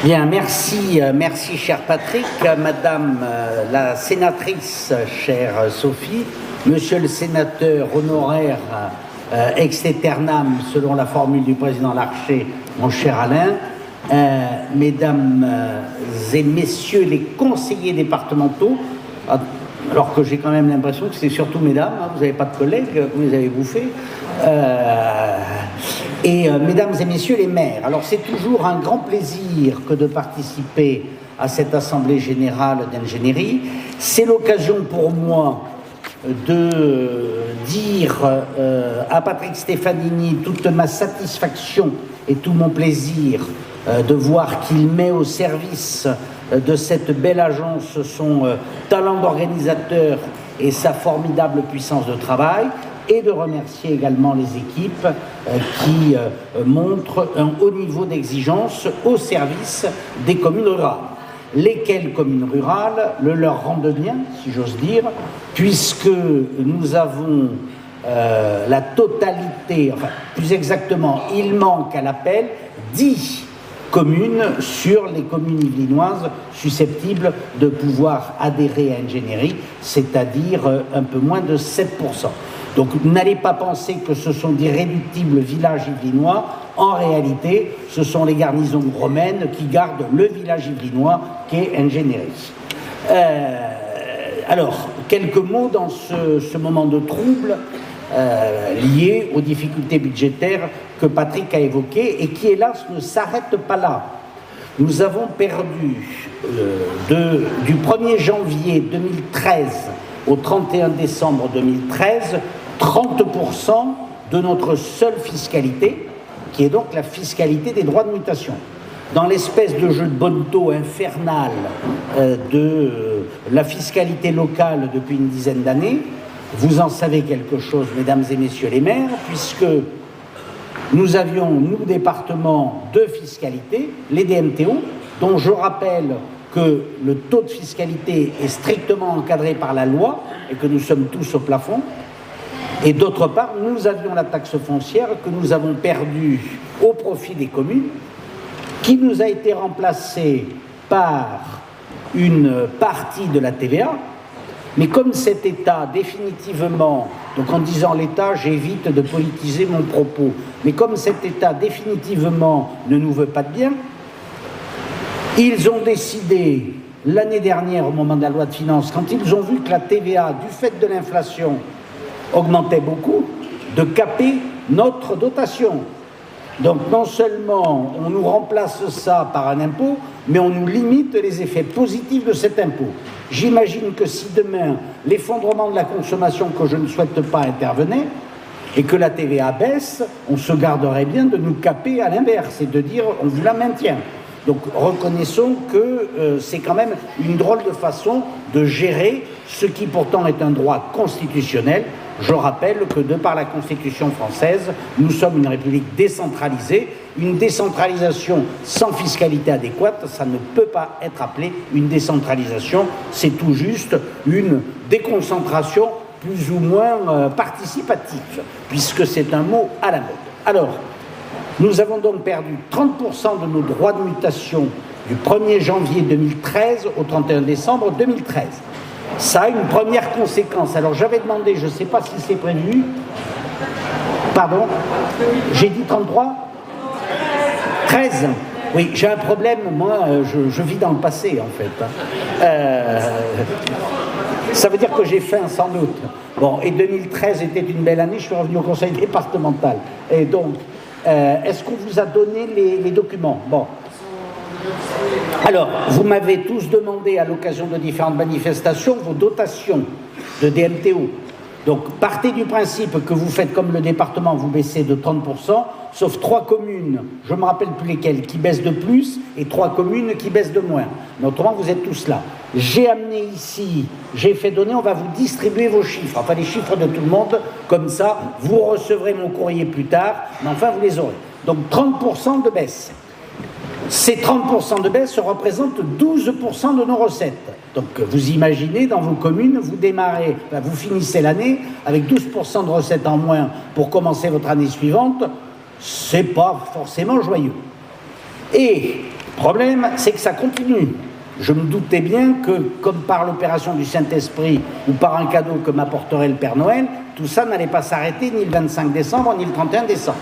Bien, merci cher Patrick, Madame la sénatrice, chère Sophie, Monsieur le sénateur honoraire ex aeternam, selon la formule du président Larcher, mon cher Alain, Mesdames et Messieurs les conseillers départementaux, alors que j'ai quand même l'impression que c'est surtout mesdames, hein, vous n'avez pas de collègues, vous les avez bouffés, et mesdames et messieurs les maires. Alors c'est toujours un grand plaisir que de participer à cette assemblée générale d'ingénierie. C'est l'occasion pour moi de dire à Patrick Stefanini toute ma satisfaction et tout mon plaisir de voir qu'il met au service de cette belle agence son talent d'organisateur et sa formidable puissance de travail, et de remercier également les équipes qui montrent un haut niveau d'exigence au service des communes rurales. Lesquelles communes rurales le leur rendent bien, si j'ose dire, puisque nous avons la totalité, enfin plus exactement, il manque à l'appel 10 communes sur les communes yvelinoises susceptibles de pouvoir adhérer à ingénierie, c'est-à-dire un peu moins de 7%. Donc n'allez pas penser que ce sont d'irréductibles villages yvelinois. En réalité, ce sont les garnisons romaines qui gardent le village yvelinois qu'est ingénierie. Alors, quelques mots dans ce moment de trouble lié aux difficultés budgétaires que Patrick a évoquées et qui, hélas, ne s'arrêtent pas là. Nous avons perdu du 1er janvier 2013 au 31 décembre 2013 30% de notre seule fiscalité, qui est donc la fiscalité des droits de mutation. Dans l'espèce de jeu de bonneteau infernal de la fiscalité locale depuis une dizaine d'années, vous en savez quelque chose, mesdames et messieurs les maires, puisque nous avions, nous, départements de fiscalité, les DMTO, dont je rappelle que le taux de fiscalité est strictement encadré par la loi et que nous sommes tous au plafond. Et d'autre part, nous avions la taxe foncière que nous avons perdue au profit des communes, qui nous a été remplacée par une partie de la TVA. Mais comme cet État définitivement, donc en disant l'État, j'évite de politiser mon propos, mais comme cet État définitivement ne nous veut pas de bien, ils ont décidé l'année dernière, au moment de la loi de finances, quand ils ont vu que la TVA, du fait de l'inflation, augmentait beaucoup, de caper notre dotation. Donc non seulement on nous remplace ça par un impôt, mais on nous limite les effets positifs de cet impôt. J'imagine que si demain l'effondrement de la consommation, que je ne souhaite pas, intervenait, et que la TVA baisse, on se garderait bien de nous caper à l'inverse et de dire on vous la maintient. Donc reconnaissons que c'est quand même une drôle de façon de gérer ce qui pourtant est un droit constitutionnel. Je rappelle que de par la Constitution française, nous sommes une république décentralisée. Une décentralisation sans fiscalité adéquate, ça ne peut pas être appelé une décentralisation, c'est tout juste une déconcentration plus ou moins participative, puisque c'est un mot à la mode. Alors, nous avons donc perdu 30% de nos droits de mutation du 1er janvier 2013 au 31 décembre 2013. Ça a une première conséquence. Alors j'avais demandé, je ne sais pas si c'est prévu. Pardon ? J'ai dit 33 ? 13 ? Oui, j'ai un problème, moi, je vis dans le passé, en fait. Ça veut dire que j'ai faim, sans doute. Bon, et 2013 était une belle année, je suis revenu au conseil départemental. Et donc, est-ce qu'on vous a donné les documents ? Bon. Alors, vous m'avez tous demandé à l'occasion de différentes manifestations vos dotations de DMTO. Donc, partez du principe que vous faites comme le département, vous baissez de 30%, sauf 3 communes, je ne me rappelle plus lesquelles, qui baissent de plus, et 3 communes qui baissent de moins. Mais autrement, vous êtes tous là. J'ai amené ici, j'ai fait donner, on va vous distribuer vos chiffres, enfin les chiffres de tout le monde, comme ça, vous recevrez mon courrier plus tard, mais enfin, vous les aurez. Donc, 30% de baisse. Ces 30% de baisse représentent 12% de nos recettes. Donc vous imaginez, dans vos communes, vous démarrez, vous finissez l'année avec 12% de recettes en moins pour commencer votre année suivante, c'est pas forcément joyeux. Et Le problème, c'est que ça continue. Je me doutais bien que, comme par l'opération du Saint-Esprit ou par un cadeau que m'apporterait le Père Noël, tout ça n'allait pas s'arrêter ni le 25 décembre ni le 31 décembre.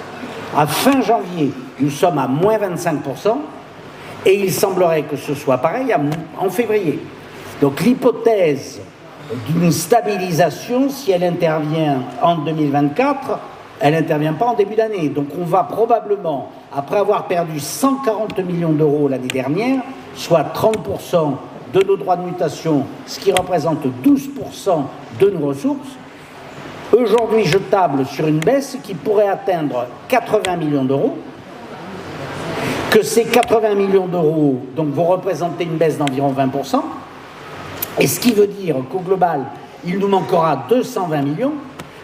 À fin janvier, nous sommes à moins 25%, et il semblerait que ce soit pareil en février. Donc l'hypothèse d'une stabilisation, si elle intervient en 2024, elle n'intervient pas en début d'année. Donc on va probablement, après avoir perdu 140 millions d'euros l'année dernière, soit 30% de nos droits de mutation, ce qui représente 12% de nos ressources. Aujourd'hui, je table sur une baisse qui pourrait atteindre 80 millions d'euros, que ces 80 millions d'euros donc, vont représenter une baisse d'environ 20%, et ce qui veut dire qu'au global, il nous manquera 220 millions,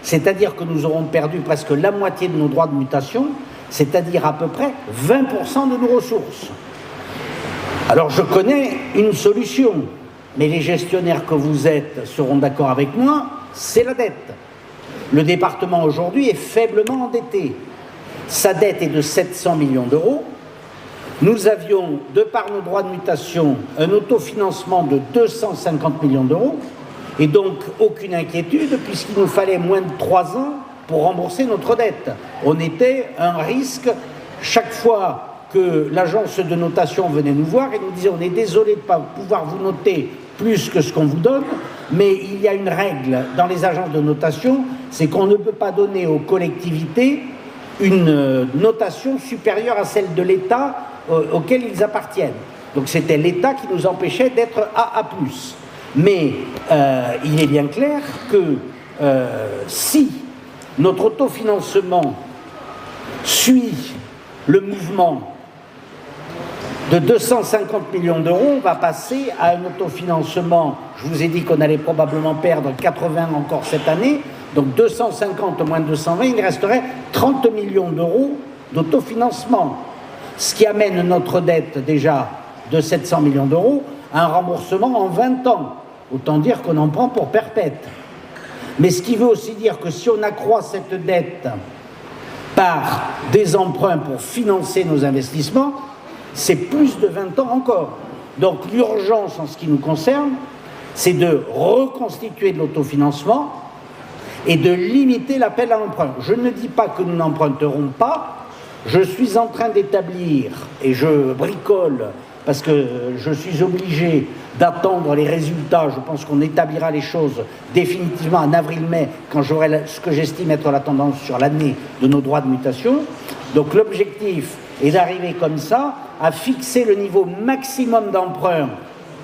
c'est-à-dire que nous aurons perdu presque la moitié de nos droits de mutation, c'est-à-dire à peu près 20% de nos ressources. Alors je connais une solution, mais les gestionnaires que vous êtes seront d'accord avec moi, c'est la dette. Le département aujourd'hui est faiblement endetté. Sa dette est de 700 millions d'euros. Nous avions, de par nos droits de mutation, un autofinancement de 250 millions d'euros, et donc aucune inquiétude, puisqu'il nous fallait moins de 3 ans pour rembourser notre dette. On était un risque chaque fois que l'agence de notation venait nous voir et nous disait on est désolé de ne pas pouvoir vous noter plus que ce qu'on vous donne, mais il y a une règle dans les agences de notation, c'est qu'on ne peut pas donner aux collectivités une notation supérieure à celle de l'État auquel ils appartiennent. Donc c'était l'État qui nous empêchait d'être AA+. Mais il est bien clair que si notre autofinancement suit le mouvement de 250 millions d'euros, on va passer à un autofinancement, je vous ai dit qu'on allait probablement perdre 80 encore cette année, donc 250 moins 220, il resterait 30 millions d'euros d'autofinancement, ce qui amène notre dette déjà de 700 millions d'euros à un remboursement en 20 ans. Autant dire qu'on en prend pour perpète. Mais ce qui veut aussi dire que si on accroît cette dette par des emprunts pour financer nos investissements, c'est plus de 20 ans encore. Donc l'urgence en ce qui nous concerne, c'est de reconstituer de l'autofinancement et de limiter l'appel à l'emprunt. Je ne dis pas que nous n'emprunterons pas, je suis en train d'établir, et je bricole, parce que je suis obligé d'attendre les résultats, je pense qu'on établira les choses définitivement en avril-mai, quand j'aurai ce que j'estime être la tendance sur l'année de nos droits de mutation. Donc l'objectif est d'arriver comme ça à fixer le niveau maximum d'emprunt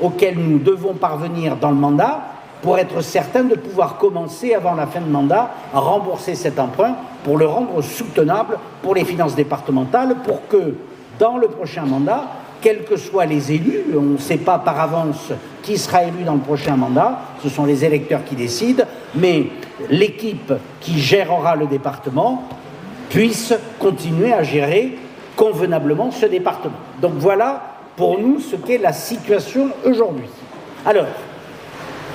auquel nous devons parvenir dans le mandat pour être certain de pouvoir commencer avant la fin de mandat à rembourser cet emprunt pour le rendre soutenable pour les finances départementales, pour que dans le prochain mandat, quels que soient les élus, on ne sait pas par avance qui sera élu dans le prochain mandat, ce sont les électeurs qui décident, mais l'équipe qui gérera le département puisse continuer à gérer convenablement ce département. Donc voilà pour nous ce qu'est la situation aujourd'hui. Alors,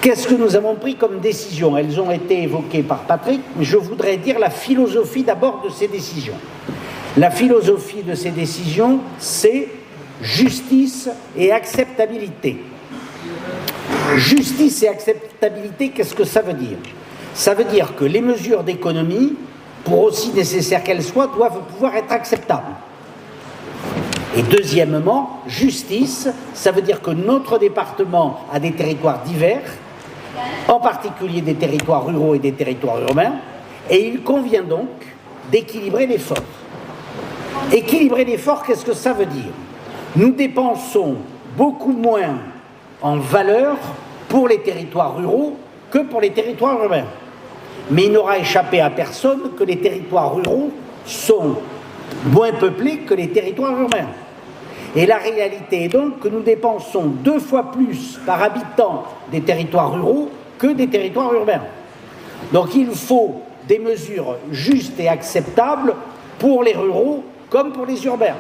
qu'est-ce que nous avons pris comme décision? Elles ont été évoquées par Patrick, mais je voudrais dire la philosophie d'abord de ces décisions. La philosophie de ces décisions, c'est justice et acceptabilité. Justice et acceptabilité, qu'est-ce que ça veut dire? Ça veut dire que les mesures d'économie, pour aussi nécessaires qu'elles soient, doivent pouvoir être acceptables. Et deuxièmement, justice, ça veut dire que notre département a des territoires divers, en particulier des territoires ruraux et des territoires urbains, et il convient donc d'équilibrer l'effort. Équilibrer l'effort, qu'est-ce que ça veut dire? Nous dépensons beaucoup moins en valeur pour les territoires ruraux que pour les territoires urbains. Mais il n'aura échappé à personne que les territoires ruraux sont moins peuplés que les territoires urbains. Et la réalité est donc que nous dépensons 2 fois plus par habitant des territoires ruraux que des territoires urbains. Donc il faut des mesures justes et acceptables pour les ruraux comme pour les urbains.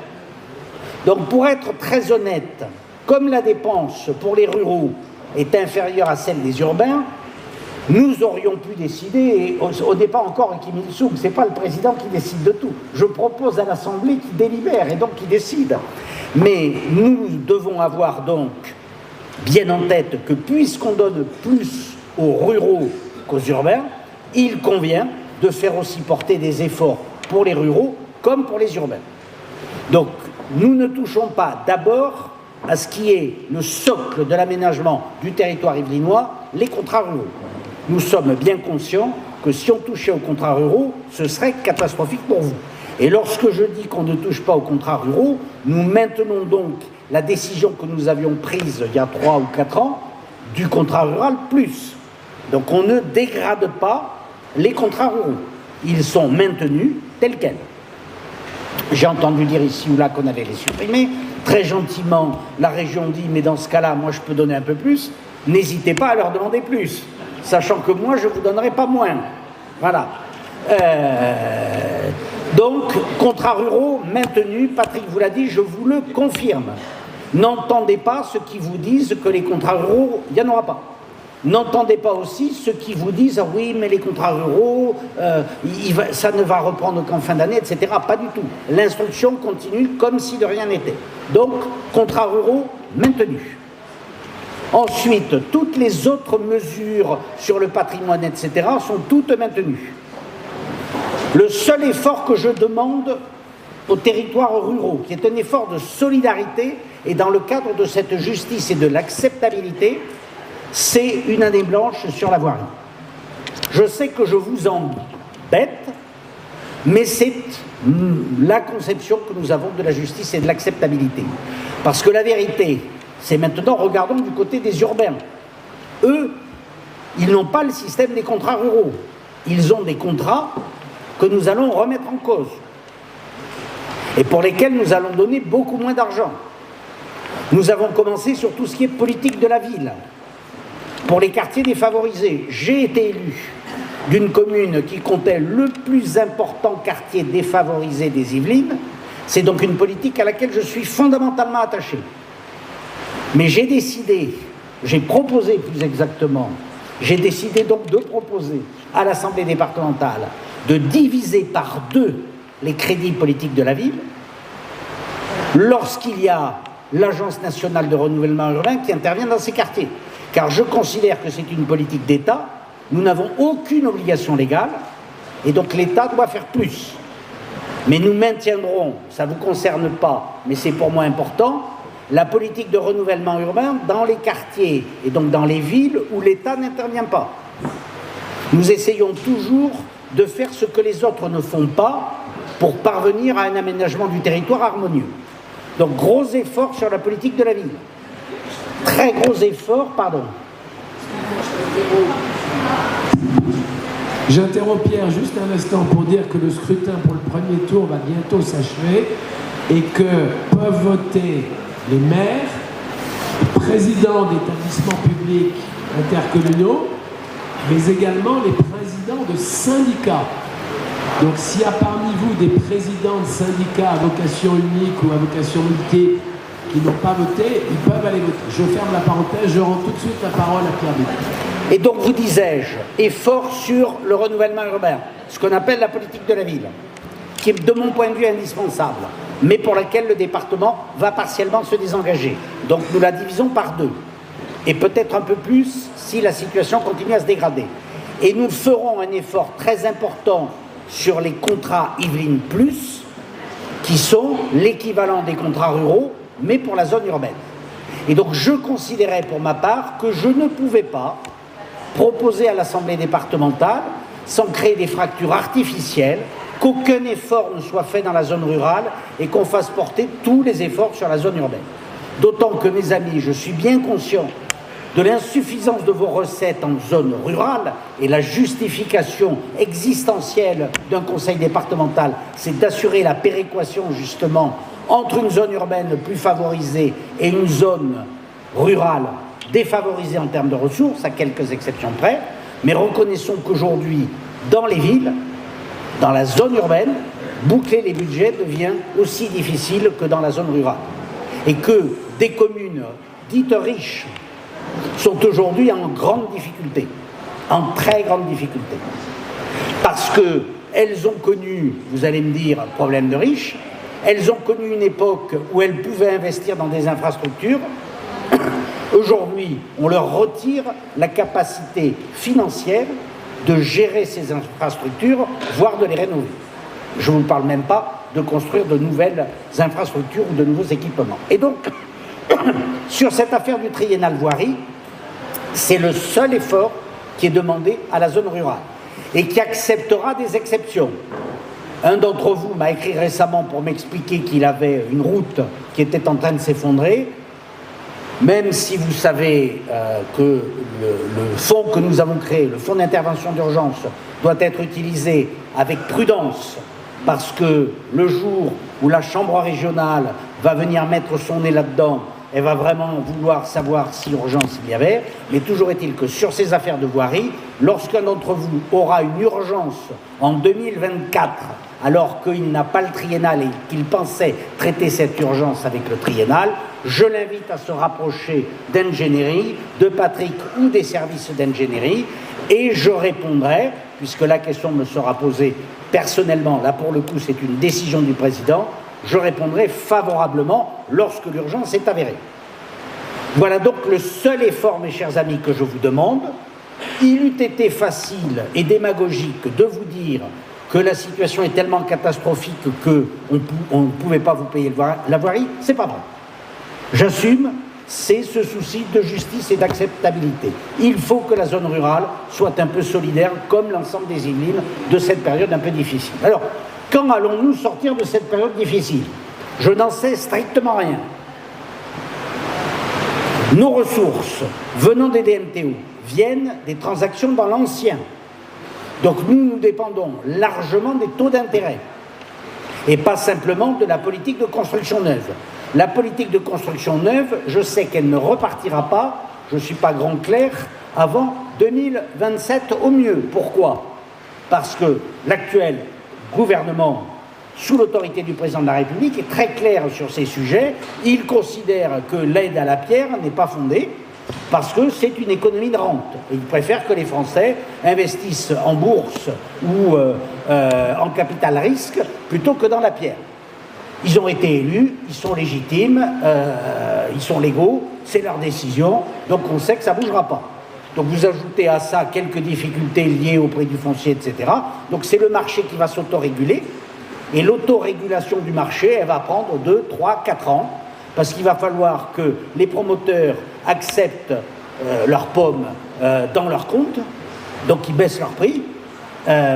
Donc pour être très honnête, comme la dépense pour les ruraux est inférieure à celle des urbains, nous aurions pu décider, et au départ encore Kim Il-sung, ce n'est pas le président qui décide de tout. Je propose à l'Assemblée qui délibère et donc qui décide. Mais nous devons avoir donc bien en tête que puisqu'on donne plus aux ruraux qu'aux urbains, il convient de faire aussi porter des efforts pour les ruraux comme pour les urbains. Donc, nous ne touchons pas d'abord à ce qui est le socle de l'aménagement du territoire yvelinois, les contrats ruraux. Nous sommes bien conscients que si on touchait aux contrats ruraux, ce serait catastrophique pour vous. Et lorsque je dis qu'on ne touche pas aux contrats ruraux, nous maintenons donc la décision que nous avions prise il y a 3 ou 4 ans du contrat rural plus. Donc on ne dégrade pas les contrats ruraux. Ils sont maintenus tels quels. J'ai entendu dire ici ou là qu'on allait les supprimer. Très gentiment, la région dit, mais dans ce cas-là, moi je peux donner un peu plus. N'hésitez pas à leur demander plus, sachant que moi je ne vous donnerai pas moins. Voilà. Donc, contrats ruraux maintenus, Patrick vous l'a dit, je vous le confirme. N'entendez pas ceux qui vous disent que les contrats ruraux, il n'y en aura pas. N'entendez pas aussi ceux qui vous disent « Ah oui, mais les contrats ruraux, ça ne va reprendre qu'en fin d'année, etc. » Pas du tout. L'instruction continue comme si de rien n'était. Donc, contrats ruraux maintenus. Ensuite, toutes les autres mesures sur le patrimoine, etc. sont toutes maintenues. Le seul effort que je demande aux territoires ruraux, qui est un effort de solidarité, et dans le cadre de cette justice et de l'acceptabilité, c'est une année blanche sur la voirie. Je sais que je vous embête, mais c'est la conception que nous avons de la justice et de l'acceptabilité. Parce que la vérité, c'est maintenant, regardons du côté des urbains. Eux, ils n'ont pas le système des contrats ruraux. Ils ont des contrats que nous allons remettre en cause et pour lesquels nous allons donner beaucoup moins d'argent. Nous avons commencé sur tout ce qui est politique de la ville. Pour les quartiers défavorisés, j'ai été élu d'une commune qui comptait le plus important quartier défavorisé des Yvelines. C'est donc une politique à laquelle je suis fondamentalement attaché. Mais j'ai proposé plus exactement, j'ai décidé donc de proposer à l'Assemblée départementale de diviser par 2 les crédits politiques de la ville lorsqu'il y a l'Agence nationale de renouvellement urbain qui intervient dans ces quartiers. Car je considère que c'est une politique d'État, nous n'avons aucune obligation légale, et donc l'État doit faire plus. Mais nous maintiendrons, ça ne vous concerne pas, mais c'est pour moi important, la politique de renouvellement urbain dans les quartiers, et donc dans les villes où l'État n'intervient pas. Nous essayons toujours de faire ce que les autres ne font pas pour parvenir à un aménagement du territoire harmonieux. Donc gros efforts sur la politique de la ville. Très gros efforts, pardon. J'interromps Pierre juste un instant pour dire que le scrutin pour le premier tour va bientôt s'achever et que peuvent voter les maires, présidents d'établissements publics intercommunaux, mais également les présidents de syndicats. Donc s'il y a parmi vous des présidents de syndicats à vocation unique ou à vocation multiple qui n'ont pas voté, ils peuvent aller voter. Je ferme la parenthèse, je rends tout de suite la parole à Pierre Bécu. Et donc vous disais-je, effort sur le renouvellement urbain, ce qu'on appelle la politique de la ville, qui est de mon point de vue indispensable, mais pour laquelle le département va partiellement se désengager. Donc nous la divisons par 2, et peut-être un peu plus si la situation continue à se dégrader. Et nous ferons un effort très important sur les contrats Yvelines Plus, qui sont l'équivalent des contrats ruraux, mais pour la zone urbaine. Et donc je considérais pour ma part que je ne pouvais pas proposer à l'Assemblée départementale, sans créer des fractures artificielles, qu'aucun effort ne soit fait dans la zone rurale et qu'on fasse porter tous les efforts sur la zone urbaine. D'autant que, mes amis, je suis bien conscient de l'insuffisance de vos recettes en zone rurale, et la justification existentielle d'un conseil départemental, c'est d'assurer la péréquation justement entre une zone urbaine plus favorisée et une zone rurale défavorisée en termes de ressources, à quelques exceptions près, mais reconnaissons qu'aujourd'hui, dans les villes, dans la zone urbaine, boucler les budgets devient aussi difficile que dans la zone rurale. Et que des communes dites riches sont aujourd'hui en grande difficulté, en très grande difficulté. Parce qu'elles ont connu, vous allez me dire, un problème de riches, Elles ont connu une époque où elles pouvaient investir dans des infrastructures. Aujourd'hui, on leur retire la capacité financière de gérer ces infrastructures, voire de les rénover. Je ne vous parle même pas de construire de nouvelles infrastructures ou de nouveaux équipements. Et donc, sur cette affaire du triennal voirie, c'est le seul effort qui est demandé à la zone rurale et qui acceptera des exceptions. Un d'entre vous m'a écrit récemment pour m'expliquer qu'il avait une route qui était en train de s'effondrer. Même si vous savez que le fonds que nous avons créé, le fonds d'intervention d'urgence, doit être utilisé avec prudence, parce que le jour où la Chambre régionale va venir mettre son nez là-dedans, elle va vraiment vouloir savoir si urgence il y avait, mais toujours est-il que sur ces affaires de voirie, lorsqu'un d'entre vous aura une urgence en 2024, alors qu'il n'a pas le triennal et qu'il pensait traiter cette urgence avec le triennal, je l'invite à se rapprocher d'ingénierie, de Patrick ou des services d'ingénierie, et je répondrai, puisque la question me sera posée personnellement, là pour le coup c'est une décision du président, je répondrai favorablement lorsque l'urgence est avérée. Voilà donc le seul effort, mes chers amis, que je vous demande. Il eût été facile et démagogique de vous dire que la situation est tellement catastrophique qu'on ne pouvait pas vous payer la voirie. C'est pas vrai. J'assume, c'est ce souci de justice et d'acceptabilité. Il faut que la zone rurale soit un peu solidaire, comme l'ensemble des Yvelines, de cette période un peu difficile. Alors, quand allons-nous sortir de cette période difficile? Je n'en sais strictement rien. Nos ressources venant des DMTO viennent des transactions dans l'ancien. Donc nous dépendons largement des taux d'intérêt et pas simplement de la politique de construction neuve. La politique de construction neuve, je sais qu'elle ne repartira pas, je ne suis pas grand clerc, avant 2027 au mieux. Pourquoi? Parce que l'actuel gouvernement, sous l'autorité du président de la République, est très clair sur ces sujets. Il considère que l'aide à la pierre n'est pas fondée parce que c'est une économie de rente. Et il préfère que les Français investissent en bourse ou en capital risque plutôt que dans la pierre. Ils ont été élus, ils sont légitimes, ils sont légaux, c'est leur décision, donc on sait que ça ne bougera pas. Donc vous ajoutez à ça quelques difficultés liées au prix du foncier, etc. Donc c'est le marché qui va s'autoréguler, et l'autorégulation du marché, elle va prendre 2, 3, 4 ans, parce qu'il va falloir que les promoteurs acceptent leurs pommes dans leur compte, donc ils baissent leurs prix.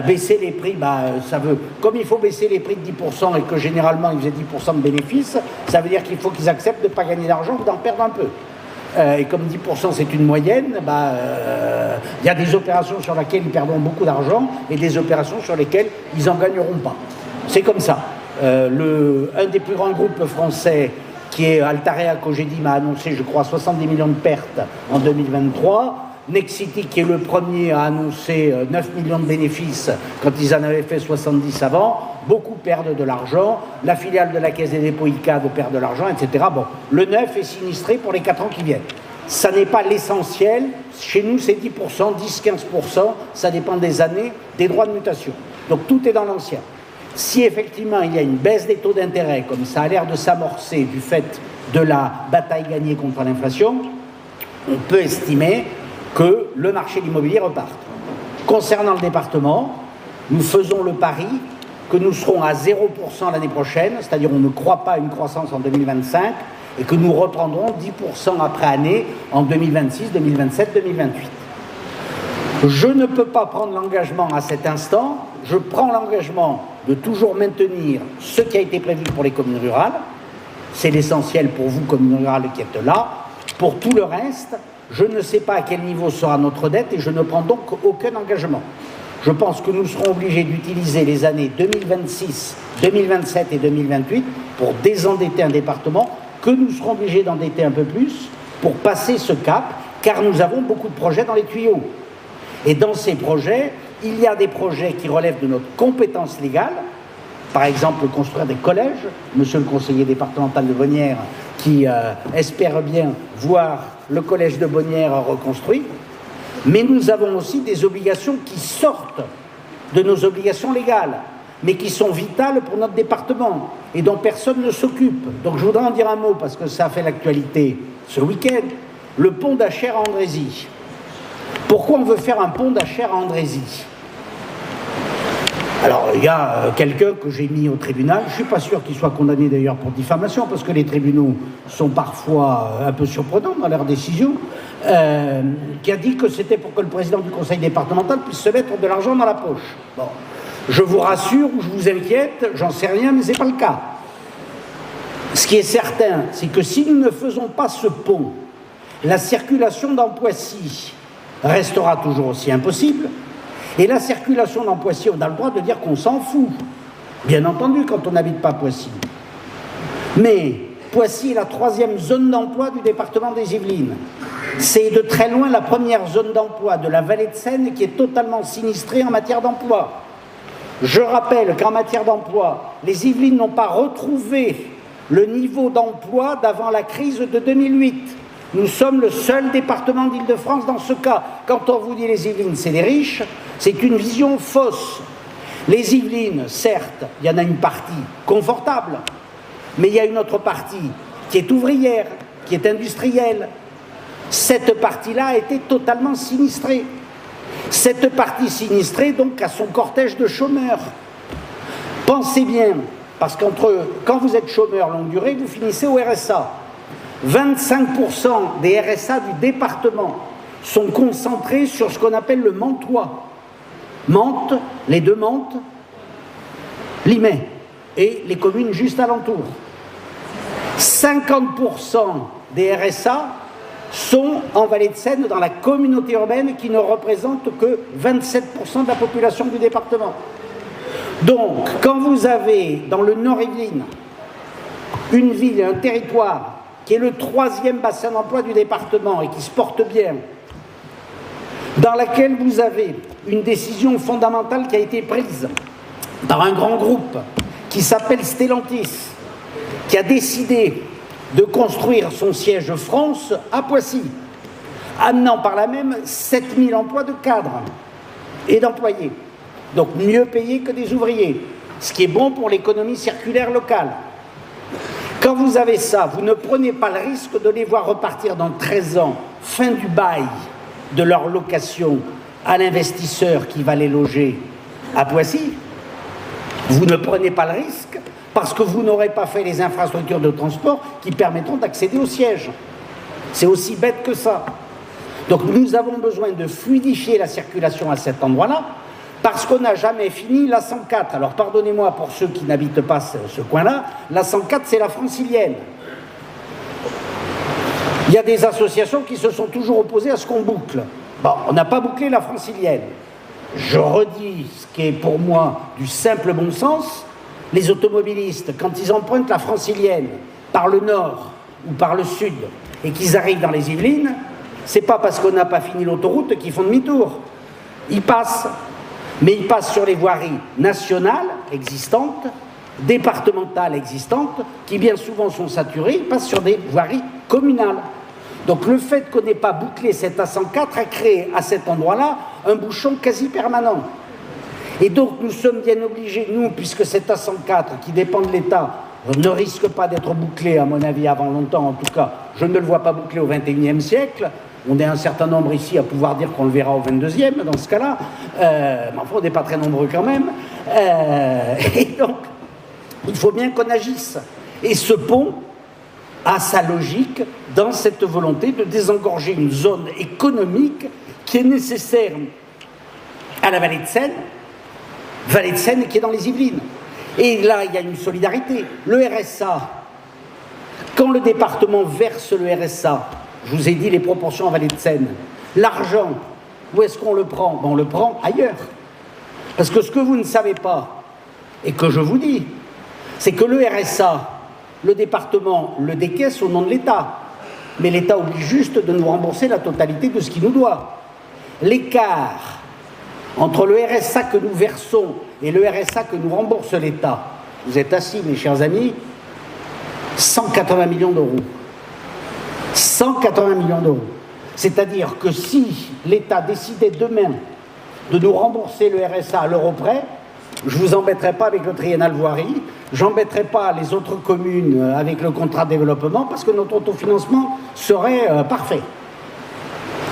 Baisser les prix, ça veut, comme il faut baisser les prix de 10% et que généralement ils faisaient 10% de bénéfices, ça veut dire qu'il faut qu'ils acceptent de ne pas gagner d'argent ou d'en perdre un peu. Et comme 10% c'est une moyenne, y a des opérations sur lesquelles ils perdront beaucoup d'argent et des opérations sur lesquelles ils n'en gagneront pas. C'est comme ça. Un des plus grands groupes français, qui est Altarea Cogedi, m'a annoncé, je crois, 70 millions de pertes en 2023. Nexity, qui est le premier, a annoncé 9 millions de bénéfices quand ils en avaient fait 70 avant. Beaucoup perdent de l'argent. La filiale de la Caisse des dépôts ICAD perd de l'argent, etc. Bon, le neuf est sinistré pour les 4 ans qui viennent. Ça n'est pas l'essentiel. Chez nous, c'est 10%, 10-15%. Ça dépend des années, des droits de mutation. Donc tout est dans l'ancien. Si effectivement il y a une baisse des taux d'intérêt, comme ça a l'air de s'amorcer du fait de la bataille gagnée contre l'inflation, on peut estimer que le marché de l'immobilier reparte. Concernant le département, nous faisons le pari que nous serons à 0% l'année prochaine, c'est-à-dire on ne croit pas à une croissance en 2025, et que nous reprendrons 10% après année en 2026, 2027, 2028. Je ne peux pas prendre l'engagement à cet instant, je prends l'engagement de toujours maintenir ce qui a été prévu pour les communes rurales, c'est l'essentiel pour vous, communes rurales qui êtes là. Pour tout le reste, je ne sais pas à quel niveau sera notre dette et je ne prends donc aucun engagement. Je pense que nous serons obligés d'utiliser les années 2026, 2027 et 2028 pour désendetter un département, que nous serons obligés d'endetter un peu plus pour passer ce cap, car nous avons beaucoup de projets dans les tuyaux. Et dans ces projets, il y a des projets qui relèvent de notre compétence légale, par exemple construire des collèges, monsieur le conseiller départemental de Bonnières qui espère bien voir le collège de Bonnières reconstruit, mais nous avons aussi des obligations qui sortent de nos obligations légales. mais qui sont vitales pour notre département et dont personne ne s'occupe. Donc je voudrais en dire un mot parce que ça a fait l'actualité ce week-end. Le pont d'Acher à Andrézy. Pourquoi on veut faire un pont d'Acher à Andrézy? Alors, il y a quelqu'un que j'ai mis au tribunal, je ne suis pas sûr qu'il soit condamné d'ailleurs pour diffamation, parce que les tribunaux sont parfois un peu surprenants dans leurs décisions, qui a dit que c'était pour que le président du conseil départemental puisse se mettre de l'argent dans la poche. Bon, je vous rassure ou je vous inquiète, j'en sais rien, mais ce n'est pas le cas. Ce qui est certain, c'est que si nous ne faisons pas ce pont, la circulation dans Poissy restera toujours aussi impossible. Et la circulation dans Poissy, on a le droit de dire qu'on s'en fout. Bien entendu, quand on n'habite pas Poissy. Mais Poissy est la 3e zone d'emploi du département des Yvelines. C'est de très loin la première zone d'emploi de la vallée de Seine qui est totalement sinistrée en matière d'emploi. Je rappelle qu'en matière d'emploi, les Yvelines n'ont pas retrouvé le niveau d'emploi d'avant la crise de 2008. Nous sommes le seul département d'Île-de-France dans ce cas. Quand on vous dit les Yvelines, c'est des riches, c'est une vision fausse. Les Yvelines, certes, il y en a une partie confortable, mais il y a une autre partie qui est ouvrière, qui est industrielle. Cette partie-là a été totalement sinistrée. Cette partie sinistrée, donc, a son cortège de chômeurs. Pensez bien, parce quand vous êtes chômeur longue durée, vous finissez au RSA. 25% des RSA du département sont concentrés sur ce qu'on appelle le Mantois. Mantes, les deux Mantes, Limay et les communes juste alentour. 50% des RSA sont en Vallée de Seine dans la communauté urbaine qui ne représente que 27% de la population du département. Donc, quand vous avez dans le Nord-Yvelines une ville et un territoire qui est le 3e bassin d'emploi du département et qui se porte bien, dans laquelle vous avez une décision fondamentale qui a été prise par un grand groupe qui s'appelle Stellantis, qui a décidé de construire son siège France à Poissy, amenant par là même 7000 emplois de cadres et d'employés, donc mieux payés que des ouvriers, ce qui est bon pour l'économie circulaire locale. Quand vous avez ça, vous ne prenez pas le risque de les voir repartir dans 13 ans, fin du bail de leur location à l'investisseur qui va les loger à Poissy. Vous ne prenez pas le risque parce que vous n'aurez pas fait les infrastructures de transport qui permettront d'accéder au siège. C'est aussi bête que ça. Donc nous avons besoin de fluidifier la circulation à cet endroit-là, parce qu'on n'a jamais fini la 104. Alors pardonnez-moi pour ceux qui n'habitent pas ce coin-là, la 104 c'est la Francilienne. Il y a des associations qui se sont toujours opposées à ce qu'on boucle. Bon, on n'a pas bouclé la Francilienne. Je redis ce qui est pour moi du simple bon sens. Les automobilistes, quand ils empruntent la Francilienne par le nord ou par le sud et qu'ils arrivent dans les Yvelines, c'est pas parce qu'on n'a pas fini l'autoroute qu'ils font demi-tour. Ils passent. Mais ils passent sur les voiries nationales existantes, départementales existantes, qui bien souvent sont saturées, ils passent sur des voiries communales. Donc le fait qu'on n'ait pas bouclé cette A104 a créé à cet endroit-là un bouchon quasi permanent. Et donc nous sommes bien obligés, nous, puisque cette A104 qui dépend de l'État ne risque pas d'être bouclée, à mon avis, avant longtemps, en tout cas, je ne le vois pas bouclé au XXIe siècle. On est un certain nombre ici à pouvoir dire qu'on le verra au 22e dans ce cas-là, mais enfin on n'est pas très nombreux quand même. Et donc, il faut bien qu'on agisse. Et ce pont a sa logique dans cette volonté de désengorger une zone économique qui est nécessaire à la vallée de Seine qui est dans les Yvelines. Et là, il y a une solidarité. Le RSA, quand le département verse le RSA, je vous ai dit les proportions en Vallée de Seine. L'argent, où est-ce qu'on le prend? On le prend ailleurs. Parce que ce que vous ne savez pas, et que je vous dis, c'est que le RSA, le département le décaisse au nom de l'État. Mais l'État oublie juste de nous rembourser la totalité de ce qu'il nous doit. L'écart entre le RSA que nous versons et le RSA que nous rembourse l'État, vous êtes assis, mes chers amis, 180 millions d'euros. 180 millions d'euros. C'est-à-dire que si l'État décidait demain de nous rembourser le RSA à l'euro près, Je ne vous embêterai pas avec le triennal voirie, j'embêterai pas les autres communes avec le contrat de développement parce que notre autofinancement serait parfait.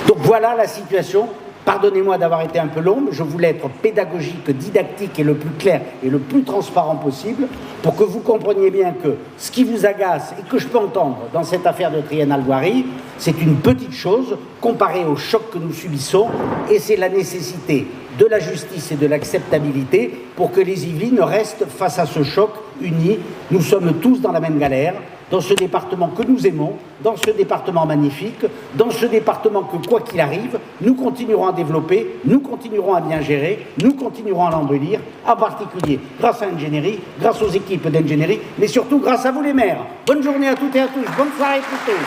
Donc voilà la situation. Pardonnez-moi d'avoir été un peu long, mais je voulais être pédagogique, didactique et le plus clair et le plus transparent possible pour que vous compreniez bien que ce qui vous agace et que je peux entendre dans cette affaire de triennale voirie, c'est une petite chose comparée au choc que nous subissons et c'est la nécessité de la justice et de l'acceptabilité pour que les Yvelines restent face à ce choc unis. Nous sommes tous dans la même galère, dans ce département que nous aimons, dans ce département magnifique, dans ce département que, quoi qu'il arrive, nous continuerons à développer, nous continuerons à bien gérer, nous continuerons à l'embellir, en particulier grâce à l'ingénierie, grâce aux équipes d'ingénierie, mais surtout grâce à vous les maires. Bonne journée à toutes et à tous, bonne soirée plutôt.